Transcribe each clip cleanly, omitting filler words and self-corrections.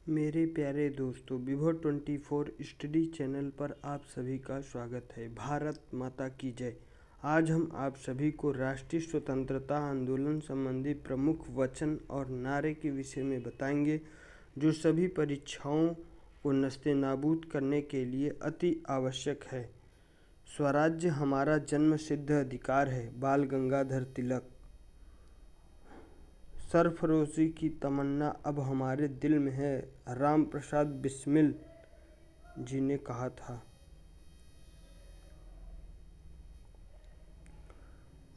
मेरे प्यारे दोस्तों, विभो 24 स्टडी चैनल पर आप सभी का स्वागत है। भारत माता की जय। आज हम आप सभी को राष्ट्रीय स्वतंत्रता आंदोलन संबंधी प्रमुख वचन और नारे के विषय में बताएंगे, जो सभी परीक्षाओं को नस्तेनाबूद करने के लिए अति आवश्यक है। स्वराज्य हमारा जन्मसिद्ध अधिकार है। बाल गंगाधर तिलक। सरफरोशी की तमन्ना अब हमारे दिल में है। राम प्रसाद बिस्मिल जी ने कहा था।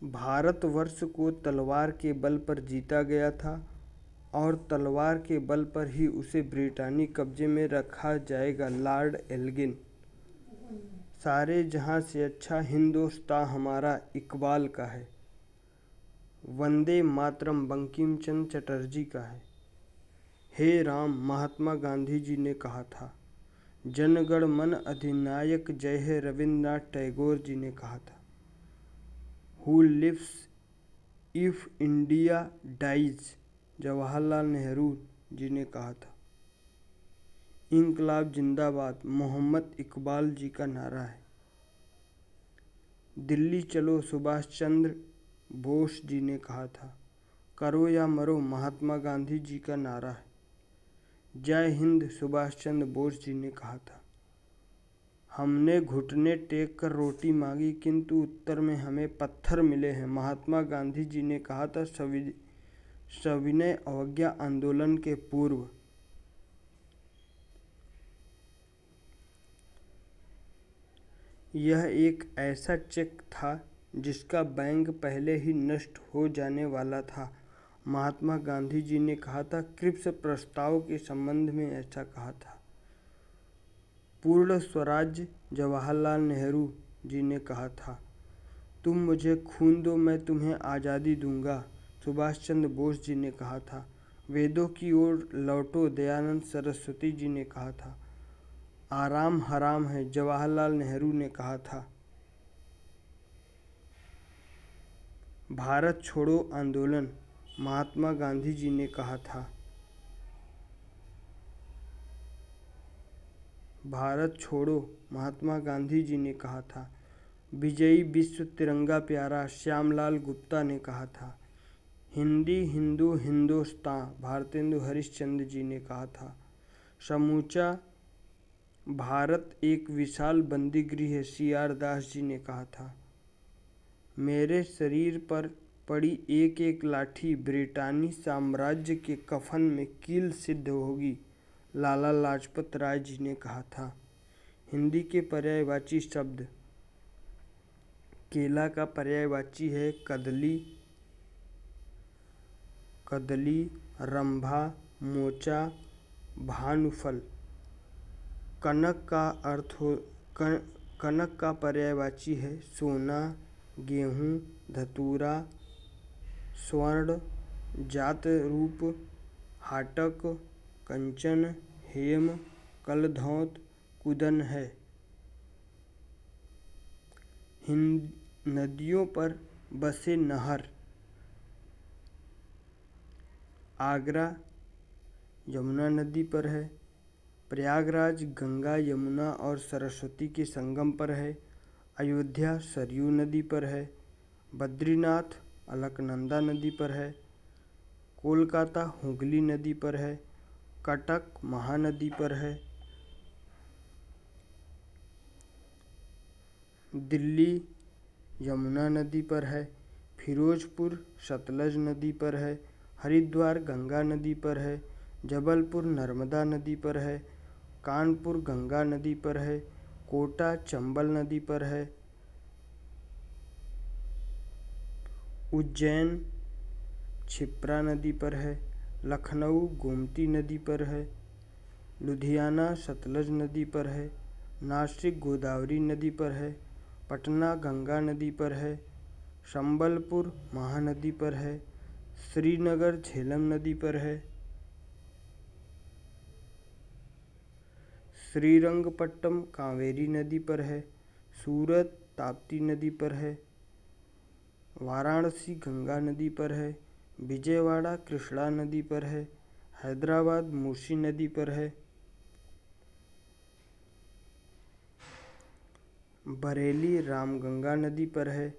भारतवर्ष को तलवार के बल पर जीता गया था और तलवार के बल पर ही उसे ब्रिटानी कब्जे में रखा जाएगा। Lord Elgin. सारे जहां से अच्छा हिंदुस्तान हमारा इकबाल का है। वंदे मातरम बंकिम चंद्र चटर्जी का है। हे राम महात्मा गांधी जी ने कहा था। जनगण मन अधिनायक जय है रविन्द्रनाथ टैगोर जी ने कहा था। Who lives if India dies Jawaharlal Nehru ji ने कहा था। इंकलाब जिंदाबाद मोहम्मद इकबाल जी का नारा है। दिल्ली चलो सुभाष चंद्र बोस जी ने कहा था। करो या मरो महात्मा गांधी जी का नारा है। जय हिंद सुभाष चंद्र बोस जी ने कहा था। हमने घुटने टेक कर रोटी मांगी, किंतु उत्तर में हमें पत्थर मिले हैं। महात्मा गांधी जी ने कहा था सविनय अवज्ञा आंदोलन के पूर्व। यह एक ऐसा चेक था जिसका बैंक पहले ही नष्ट हो जाने वाला था। महात्मा गांधी जी ने कहा था। क्रिप्स प्रस्ताव के संबंध में ऐसा कहा था। पूर्ण स्वराज्य जवाहरलाल नेहरू जी ने कहा था। तुम मुझे खून दो, मैं तुम्हें आज़ादी दूंगा। सुभाष चंद्र बोस जी ने कहा था। वेदों की ओर लौटो दयानंद सरस्वती जी ने कहा था। आराम हराम है जवाहरलाल नेहरू ने कहा था। भारत छोड़ो आंदोलन महात्मा गांधी जी ने कहा था। भारत छोड़ो महात्मा गांधी जी ने कहा था। विजयी विश्व तिरंगा प्यारा श्यामलाल गुप्ता ने कहा था। हिंदी हिंदू हिंदुस्तान भारतेंदु हरिश्चंद्र जी ने कहा था। समूचा भारत एक विशाल बंदीगृह है CR दास जी ने कहा था। मेरे शरीर पर पड़ी एक एक लाठी ब्रिटानी साम्राज्य के कफन में कील सिद्ध होगी। लाला लाजपत राय जी ने कहा था। हिंदी के पर्यायवाची शब्द। केला का पर्यायवाची है कदली, कदली, रंभा, मोचा, भानुफल। कनक का पर्यायवाची है सोना, गेहूँ, धतूरा, स्वर्ण, जात रूप, हाटक, कंचन, हेम, कलधौत, कुदन है। नदियों पर बसे नहर। आगरा यमुना नदी पर है। प्रयागराज गंगा यमुना और सरस्वती के संगम पर है। अयोध्या सरयू नदी पर है। बद्रीनाथ अलकनंदा नदी पर है। कोलकाता हुगली नदी पर है। कटक महानदी पर है। दिल्ली यमुना नदी पर है। फिरोजपुर सतलज नदी पर है। हरिद्वार गंगा नदी पर है। जबलपुर नर्मदा नदी पर है। कानपुर गंगा नदी पर है। कोटा चंबल नदी पर है। उज्जैन क्षिप्रा नदी पर है। लखनऊ गोमती नदी पर है। लुधियाना सतलज नदी पर है। नासिक गोदावरी नदी पर है। पटना गंगा नदी पर है। संबलपुर महानदी पर है। श्रीनगर झेलम नदी पर है। श्रीरंगपट्टम कावेरी नदी पर है। सूरत ताप्ती नदी पर है। वाराणसी गंगा नदी पर है। विजयवाड़ा कृष्णा नदी पर है। हैदराबाद मूसी नदी पर है। बरेली रामगंगा नदी पर है।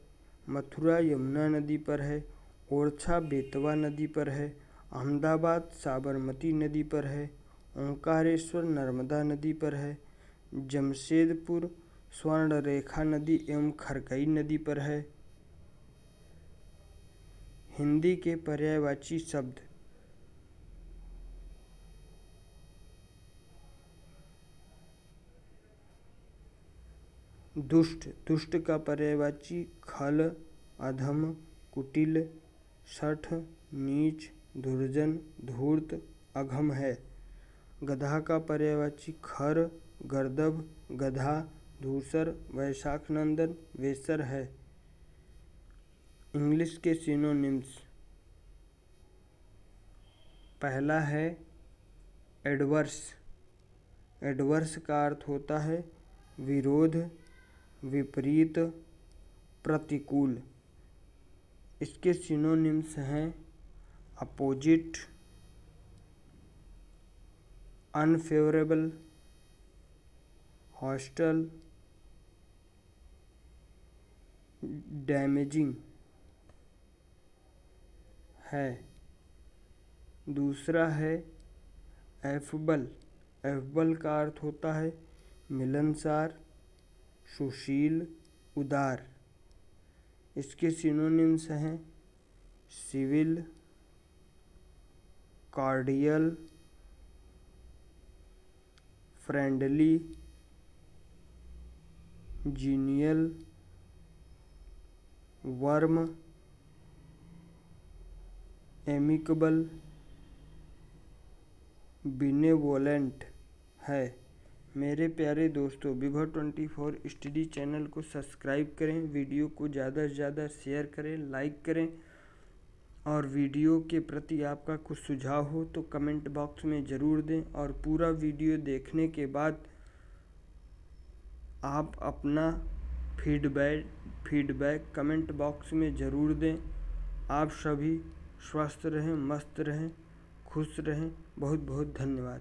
मथुरा यमुना नदी पर है। ओरछा बेतवा नदी पर है। अहमदाबाद साबरमती नदी पर है। ओंकारेश्वर नर्मदा नदी पर है। जमशेदपुर स्वर्णरेखा नदी एवं खरकई नदी पर है। हिंदी के पर्यायवाची शब्द। दुष्ट, दुष्ट का पर्यायवाची खल, अधम, कुटिल, शठ, नीच, दुर्जन, धूर्त, अघम है। गधा का पर्यायवाची खर, गर्दभ, गधा, धूसर, वैशाख नंदन, वेसर है। इंग्लिश के सिनोनिम्स। पहला है एडवर्स। एडवर्स का अर्थ होता है विरोध, विपरीत, प्रतिकूल। इसके सिनोनिम्स हैं अपोजिट, अनफेवरेबल, हॉस्टल, डैमेजिंग है। दूसरा है एफबल। एफबल का अर्थ होता है मिलनसार, सुशील, उदार। इसके सिनोनिम्स हैं civil, cordial, friendly, genial, warm, amicable, benevolent है। मेरे प्यारे दोस्तों, विभव 24 स्टडी चैनल को सब्सक्राइब करें, वीडियो को ज़्यादा से ज़्यादा शेयर करें, लाइक करें, और वीडियो के प्रति आपका कुछ सुझाव हो तो कमेंट बॉक्स में ज़रूर दें। और पूरा वीडियो देखने के बाद आप अपना फीडबैक कमेंट बॉक्स में ज़रूर दें। आप सभी स्वस्थ रहें, मस्त रहें, खुश रहें। बहुत बहुत धन्यवाद।